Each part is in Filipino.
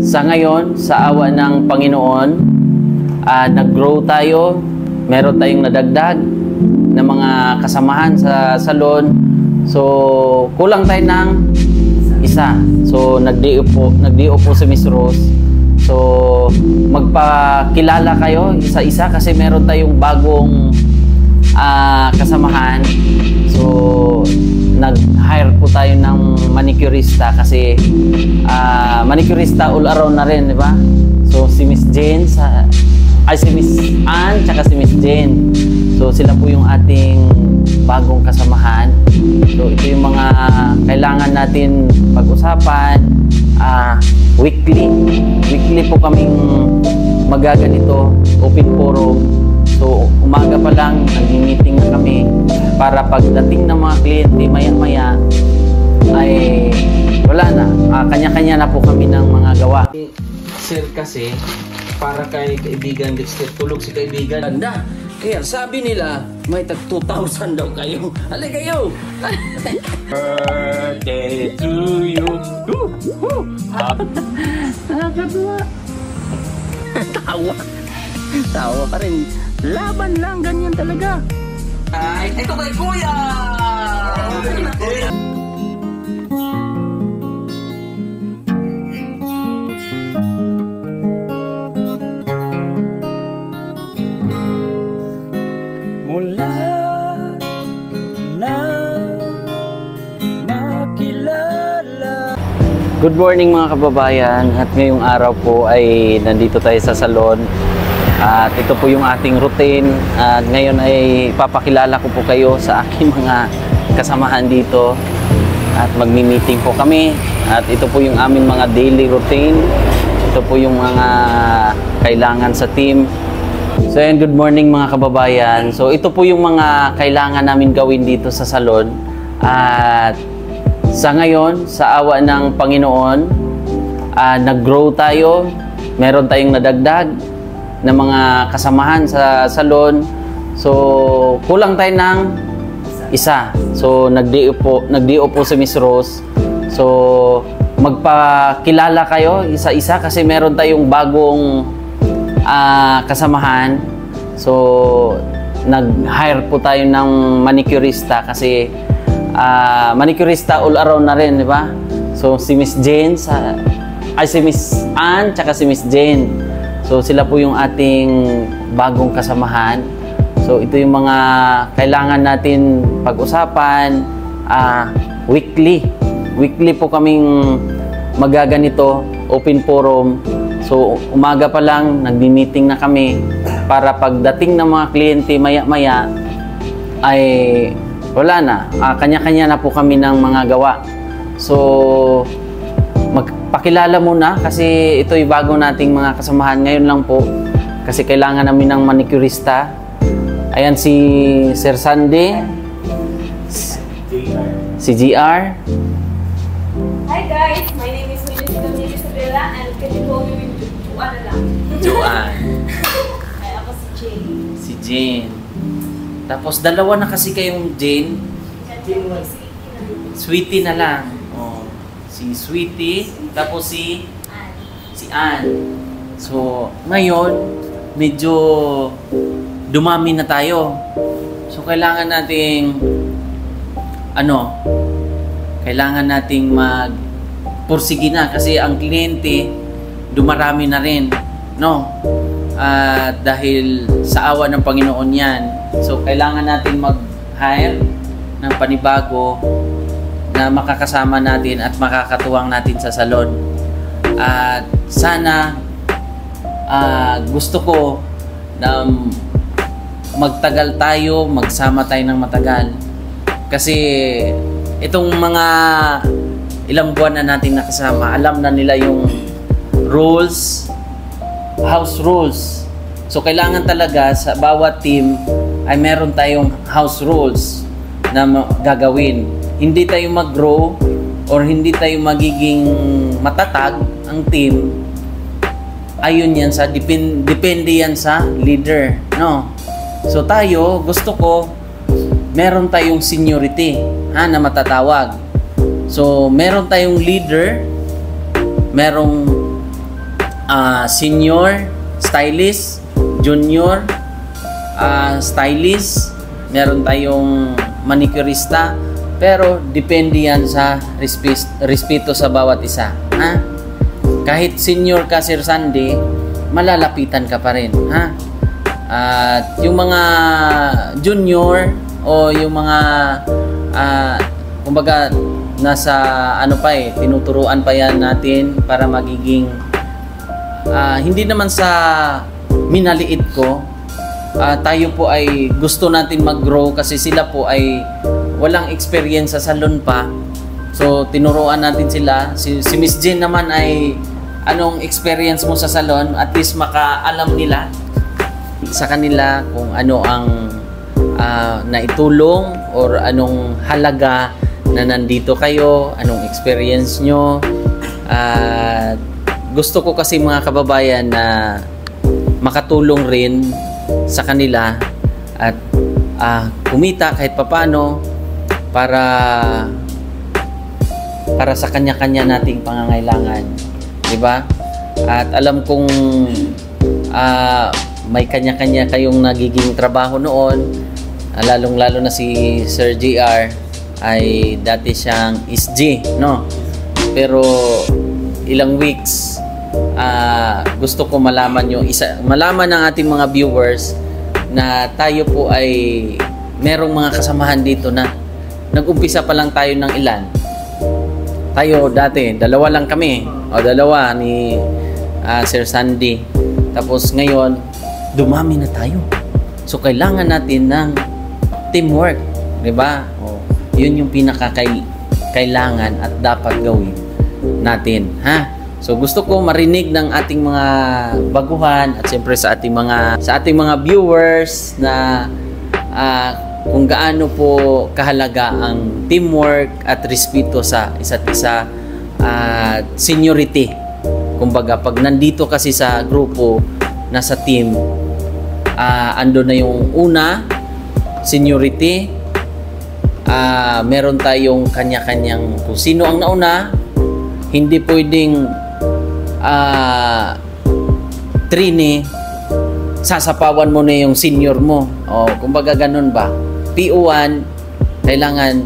sa ngayon, sa awa ng Panginoon, nag-grow tayo. Meron tayong nadagdag na mga kasamahan sa salon. So, kulang tayo ng isa. So, nagdiyo po si Miss Rose. So, magpakilala kayo isa-isa kasi meron tayong bagong kasamahan. So, nag-hire po tayo ng manicurista kasi manicurista all around na rin, di ba? So, si Miss Jane, si Miss Ann, tsaka si Miss Jane. So, sila po yung ating bagong kasamahan. So, ito yung mga kailangan natin pag-usapan. Weekly po kaming magaganito, open forum. So, umaga pa lang, nag-meeting na kami para pagdating ng mga kliyente, maya-maya, ay wala na. Kanya-kanya na po kami ng mga gawa. Sir kasi, para kay kaibigan Dexter, tulog si kaibigan. Ganda! Kaya sabi nila, may tag 2,000 daw kayo. Halay kayo! Birthday to you! Nakakatuwa! Tawa pa rin. Laban lang, ganyan talaga. Ay, ito kay Kuya! Mula na makilala. Good morning mga kababayan. At ngayong araw po ay nandito tayo sa salon. At ito po yung ating routine. At ngayon ay papakilala ko po kayo sa aking mga kasamahan dito. At magmi-meeting po kami. At ito po yung aming mga daily routine. Ito po yung mga kailangan sa team. So and good morning mga kababayan. So ito po yung mga kailangan namin gawin dito sa salon. At sa ngayon, sa awa ng Panginoon, nag-grow tayo. Meron tayong nadagdag na mga kasamahan sa salon. So, kulang tayo ng isa. So, nagdiyo po si Miss Rose. So, magpakilala kayo isa-isa kasi meron tayong bagong kasamahan. So, nag-hire po tayo ng manicurista kasi manicurista all around na rin, di ba? So, si Miss Jane, si Miss Ann, tsaka si Miss Jane. So, sila po yung ating bagong kasamahan. So, ito yung mga kailangan natin pag-usapan. Weekly po kaming magaganito, open forum. So, umaga pa lang, nagmi-meeting na kami para pagdating ng mga kliyente, maya-maya, ay wala na. Kanya-kanya na po kami ng mga gawa. So, magpakilala muna kasi ito yung bago nating mga kasamahan ngayon lang po kasi kailangan namin ng manicurista. Ayan si Sir Sandy, si GR. Hi guys, my name is Willie Isabella and can you call me with Juan na lang? Juan. Ay, ako si Jane. Si Jane. Tapos dalawa na kasi kayong Jane. Sweetie na lang. Si Sweetie, tapos si Ann. So, ngayon, medyo dumami na tayo. So, kailangan nating magpursige na kasi ang kliyente dumarami na rin, no? Dahil sa awa ng Panginoon yan. So, kailangan natin mag-hire ng panibago na makakasama natin at makakatuwang natin sa salon. At sana gusto ko na magtagal tayo, magsama tayo ng matagal. Kasi itong mga ilang buwan na natin nakasama, alam na nila yung rules, house rules. So kailangan talaga sa bawat team ay meron tayong house rules na gagawin. Hindi tayo mag-grow or hindi tayo magiging matatag ang team. Ayun yan sa depende yan sa leader, no? So tayo, gusto ko meron tayong seniority na matatawag. So meron tayong leader merong senior stylist, junior stylist, meron tayong manicurista, pero depende yan sa respeto sa bawat isa, ha? Kahit senior ka, Sir Sandy, malalapitan ka pa rin, ha? At yung mga junior o yung mga kumbaga nasa ano pa tinuturuan pa yan natin para magiging hindi naman sa minaliit ko, tayo po ay gusto natin mag-grow kasi sila po ay walang experience sa salon pa. So tinuruan natin sila. Si Miss Jane naman ay anong experience mo sa salon, at least makaalam nila sa kanila kung ano ang naitulong or anong halaga na nandito kayo, anong experience nyo. Gusto ko kasi mga kababayan na makatulong rin sa kanila at kumita kahit papano para sa kanya-kanya nating pangangailangan, di ba? At alam kong may kanya-kanya kayong nagiging trabaho noon, lalong-lalo na si Sir JR ay dati siyang SG, no? Pero ilang weeks gusto ko malaman malaman ng ating mga viewers na tayo po ay merong mga kasamahan dito na nag-umpisa pa lang tayo ng ilan. Tayo dati, dalawa lang kami, o dalawa ni Sir Sandy. Tapos ngayon, dumami na tayo. So kailangan natin ng teamwork, 'di ba? Yun yung kailangan at dapat gawin natin, ha? So gusto ko marinig ng ating mga baguhan at siyempre sa ating mga viewers na kung gaano po kahalaga ang teamwork at respeto sa isa't isa at seniority. Kumbaga pag nandito kasi sa grupo, nasa team, ando na yung una, seniority, meron tayong kanya-kanyang kung sino ang nauna, hindi pwedeng trini, sasapawan mo na yung senior mo. O, kumbaga ganun ba? PO1, kailangan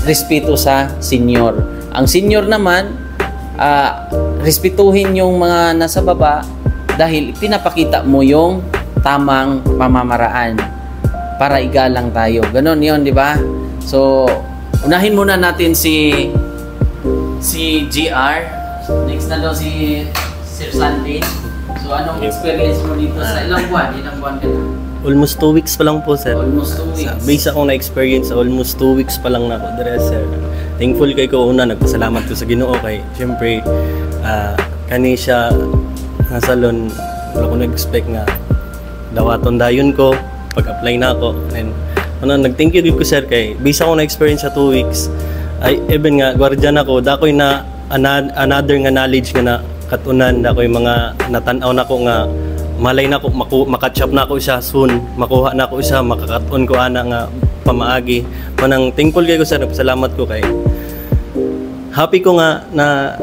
respeto sa senior. Ang senior naman, respetuhin yung mga nasa baba dahil pinapakita mo yung tamang pamamaraan para igalang tayo. Ganon yun, di ba? So, unahin muna natin si GR. Next na daw si Sir Sandy. So, anong experience mo dito sa ilang buwan? Ilang buwan ka na? Almost 2 weeks pa lang po, sir. Almost 2 weeks. Based akong na-experience, almost 2 weeks pa lang na ako dire, sir. Thankful kay ko una, nagpasalamat ko sa Ginoo kay siyempre kani siya na salon, wala ko nag-expect nga dawaton dayon ko pag-apply na ako. And nag-thank you ko, sir, kay based akong na-experience sa 2 weeks. Ay even nga guardian ako, dakoy na another nga knowledge nga na katunan, dakoy mga natanaw na ko nga malay na ko makatch up na ako siya soon, makuha na ako siya, makakaton ko ana nga pamaagi. Manang thankful kay ko, sir, salamat ko kay happy ko nga na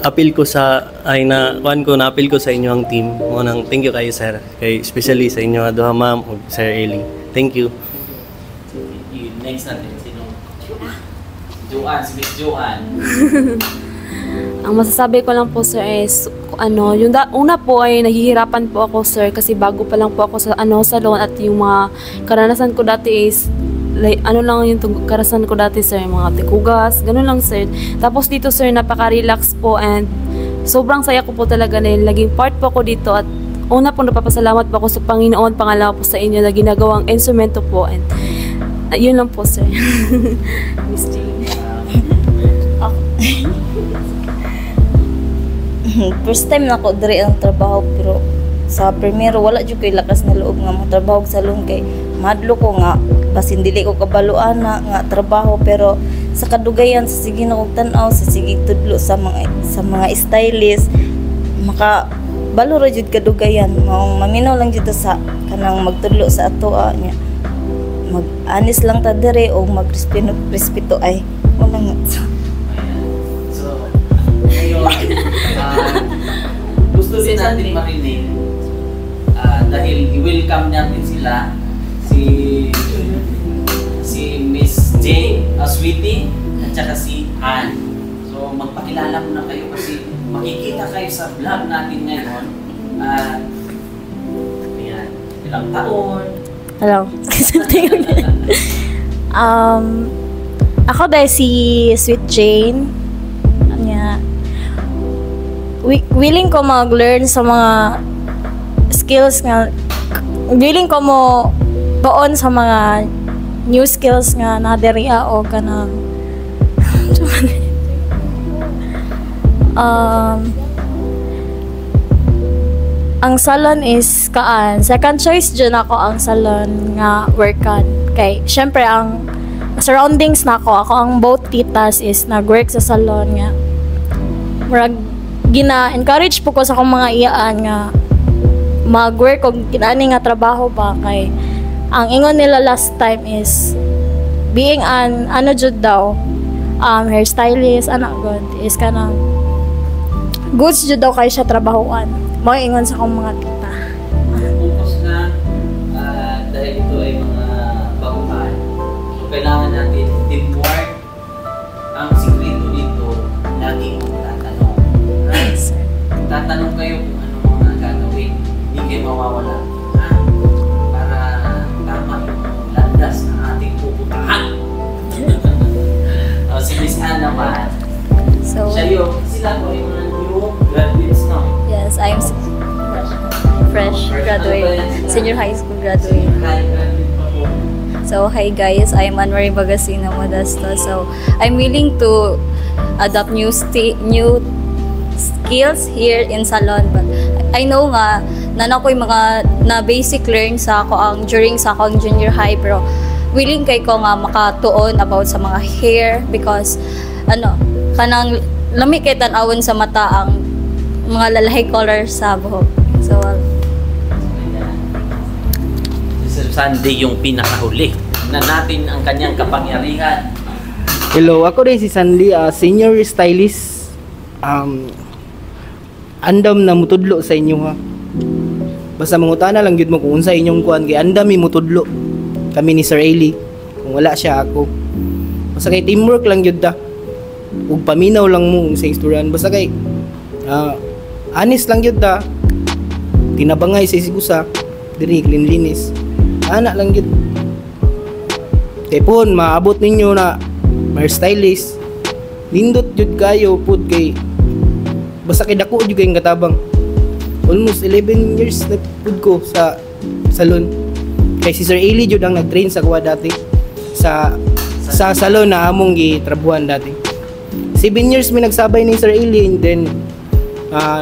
appeal ko sa na-appeal ko sa inyo ang team. Manang thank you kayo, sir, kay especially sa inyo duha, ma'am, ug Sir Eli. Thank you. Next natin sino? Joanne, si Miss Joanne. Ang masasabi ko lang po, sir, is una po ay naghihirapan po ako, sir, kasi bago pa lang po ako sa salon, at yung mga karanasan ko dati is lang yung karanasan ko dati, sir, mga tikugas, ganun lang, sir. Tapos dito, sir, napaka-relax po and sobrang saya ko po talaga na laging part po ako dito, at una po napapasalamat po ako sa Panginoon, pangalawa po sa inyo na ginagawang instrumento po, and yun lang po, sir. Miss Jane. First time na ako dire ang trabaho, pero sa primero wala jud koy lakas na loob nga matrabaho sa salon kay madlo ko nga basin dili ko kabaluan na nga trabaho, pero sa kadugayan sa sige na kog tan-aw, sa sige tudlo sa mga stylist, maka balo ra jud kadugayan, maminaw lang jud sa kanang magtudlo sa ato nya, mag-anis lang ta dire o magrespeto ay wala nga. Gusto din Si natin Sandy. marinig dahil i-welcome natin sila si Miss Jane, Sweetie, at saka si Ann. So magpakilala muna kayo kasi makikita kayo sa vlog natin ngayon. Ayan, ilang taon. Hello. Ako dahil si Sweet Jane. Anya, willing ko mag-learn sa mga skills nga, willing ko mo doon sa mga new skills nga naderiya o kanang ang salon is second choice dyan ako ang salon nga workan kay syempre ang surroundings na ako ang both titas is nag-work sa salon nga murag gina-encourage po ko sa akong mga iyaan nga mag-work o kinani nga trabaho ba kay ang ingon nila last time is being an jud daw hairstylist good is kanang goods jud daw kay siya trabahoan mo ingon sa akong mga tita. Focus na dahil ito ay mga baguhan. So kailangan natin teamwork. Ang sikreto dito, lagi mong tatanong. Yes, sir. Tatanong kayo kung anong mga gagawin. Hindi kayo mawawala. Para tama yung landas na ating pupuntahan. Si Miss Ann naman. So, Sila po yung mga new graduates, no? yes, I'm fresh graduate, senior high school graduate. Graduate pa po. So, hi guys, I'm Anne-Marie Bagasina Modesto. So, I'm willing to adopt new skills here in salon. But I know nga, na ko yung mga na basic learn sa ako during sa akong junior high, pero willing kay ko nga makatuon about sa mga hair because kanang lami kay tan-awon sa mata ang mga lalaki color sa buhok. So, Si Sir Sandy yung pinakahuli na natin ang kanyang kapangyarihan. Hello, ako rin si Sandy, senior stylist. Andam na mutudlo sa inyo ha. Basta mangutana lang gyud mo kung unsa inyong kuan kay andam mi mutudlo. Kami ni Sir Ailey. Kung wala siya ako. Basta kay teamwork lang gyud ta. Ug paminaw lang mo sa istoryan. Basta kay honest lang gyud ta. Tinabangay sa isigusa. Diri cleanliness. Ana lang gyud. Tepon maabot ninyo na hairstylist. Nindot jud kayo pud kay basta kay dako jud kay katabang. Almost 11 years na pud ko sa salon. Kay si Sir Ailey jud ang nag-train sa kuha dati sa salon na among gitrabuhan dati. 7 years mi nagsabay ni Sir Ailey and then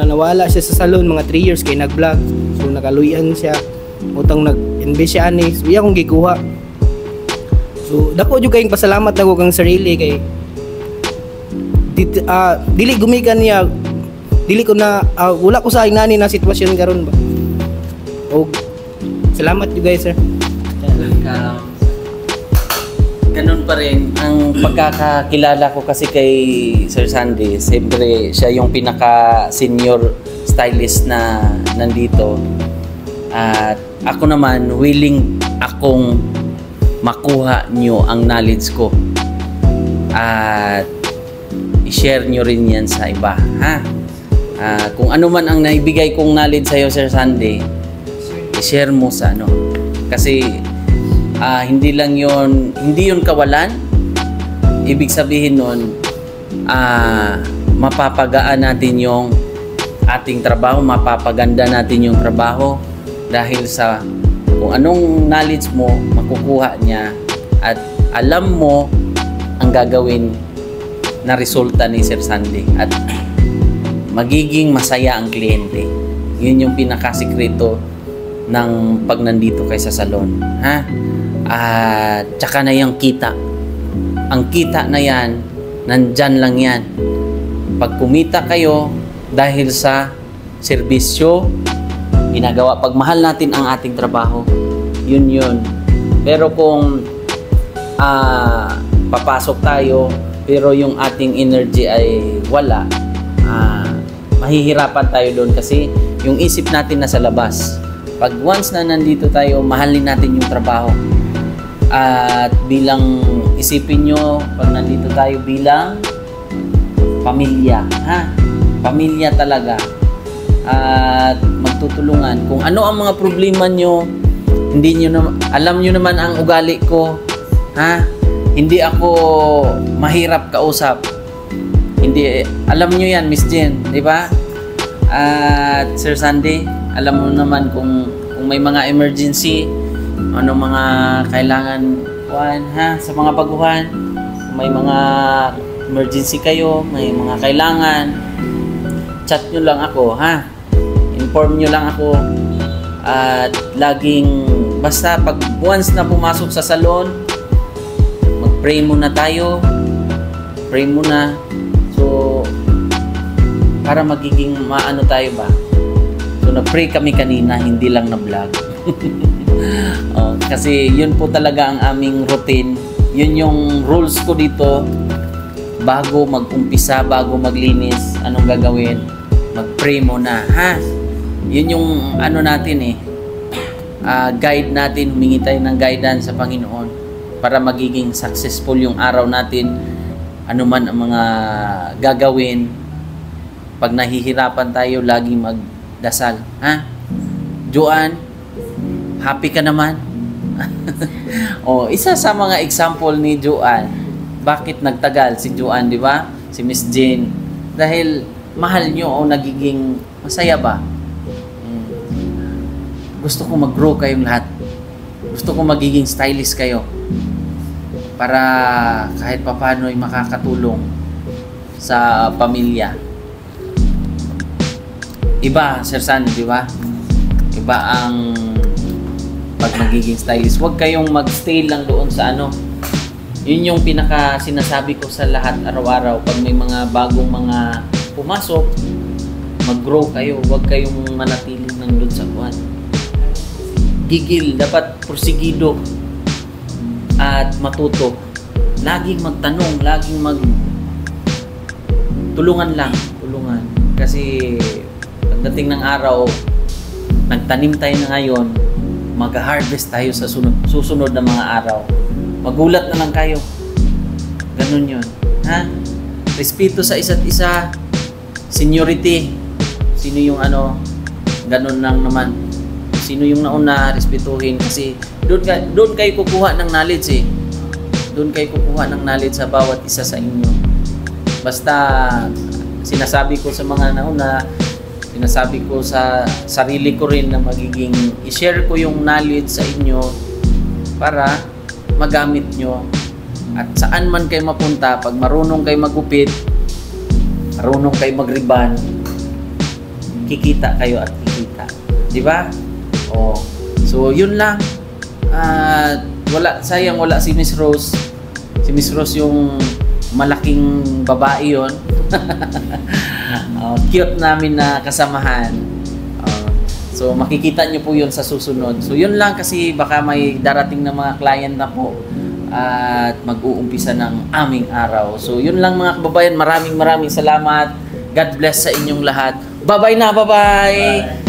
nawala siya sa salon mga 3 years kay nag-vlog. So nakaluyan siya. Utang nag-invest siya ani. So iya kong gikuha. So dako jud kay pasalamat nako kang Sir Ailey kay dili gumikan niya. Dili ko na wala ko sa inani na sitwasyon karon ba. Og salamat you guys sir. Ganun pa rin ang pagkakakilala ko kasi kay Sir Sandy. Siyempre siya yung pinaka senior stylist na nandito. At ako naman willing akong makuha nyo ang knowledge ko. At i-share nyo rin yan sa iba, ha? Kung ano man ang naibigay kong knowledge sa'yo, Sir Sandy, i-share mo sa ano. Kasi hindi yun kawalan. Ibig sabihin nun, mapapagaan natin yung ating trabaho, mapapaganda natin yung trabaho dahil sa kung anong knowledge mo, makukuha niya at alam mo ang gagawin na resulta ni Sir Sandy at magiging masaya ang kliyente. Yun yung pinakasikreto ng pag nandito kay sa salon. Ha? At tsaka na yung kita. Ang kita na yan, nandyan lang yan. Pag kumita kayo dahil sa serbisyo, ginagawa, pag mahal natin ang ating trabaho, yun. Pero kung papasok tayo, pero yung ating energy ay wala, mahihirapan tayo doon kasi yung isip natin nasa labas. Pag once na nandito tayo, mahalin natin yung trabaho. At bilang isipin nyo, pag nandito tayo bilang pamilya, pamilya talaga. At magtutulungan. Kung ano ang mga problema nyo, alam nyo naman ang ugali ko. Hindi ako mahirap kausap. Hindi, alam nyo yan, Miss Jen, di ba? At Sir Sandy, alam mo naman kung may mga emergency, ano mga kailangan sa mga baguhan, may mga emergency kayo, may mga kailangan, chat nyo lang ako, inform nyo lang ako. At laging, basta pag once na pumasok sa salon, mag-pray muna tayo, pray muna. So, para magiging maano tayo ba? So, nag-pray kami kanina, hindi lang na-vlog. Kasi yun po talaga ang aming routine. Yun yung rules ko dito. Bago mag-umpisa, bago maglinis, anong gagawin? Mag-pray muna, Yun yung ano natin guide natin, humingi tayo ng guidance sa Panginoon para magiging successful yung araw natin. Ano man ang mga gagawin, pag nahihirapan tayo, laging magdasal. Joanne, happy ka naman? Isa sa mga example ni Joanne, bakit nagtagal si Joanne, di ba? Si Miss Jane. Dahil mahal nyo o nagiging masaya ba? Gusto ko mag-grow kayong lahat. Gusto ko magiging stylist kayo. Para kahit papano ay makakatulong sa pamilya. Iba, Sir San, di ba? Iba ang pag magiging stylist. Huwag kayong mag-stay lang doon sa ano. Yun yung pinaka sinasabi ko sa lahat araw-araw. Pag may mga bagong mga pumasok, mag-grow kayo. Huwag kayong manatiling lang doon sa kuwan. Gigil, dapat porsigido at matuto. Laging magtanong, laging tulungan lang, tulungan. Kasi pagdating ng araw, nagtanim tayo na ngayon, mag-harvest tayo sa susunod na mga araw. Magulat na lang kayo. Ganun yun. Respeto sa isa't isa, seniority. Sino yung ganun lang naman. Sino yung nauna, respetuhin kasi doon kayo kukuha ng knowledge Doon kayo kukuha ng knowledge sa bawat isa sa inyo. Basta sinasabi ko sa mga nauna, sinasabi ko sa sarili ko rin na magiging i-share ko yung knowledge sa inyo para magamit nyo. At saan man kayo mapunta, pag marunong kayo magupit, marunong kayo mag-ribbon, kikita kayo at kikita. Di ba? So yun lang. Sayang wala si Miss Rose. Si Miss Rose yung malaking babae yon. Cute namin na kasamahan. So makikita nyo po yun sa susunod. So yun lang kasi baka may darating na mga client na po at mag-uumpisa ng aming araw. So yun lang mga kababayan. Maraming salamat. God bless sa inyong lahat. Bye-bye na. Bye-bye.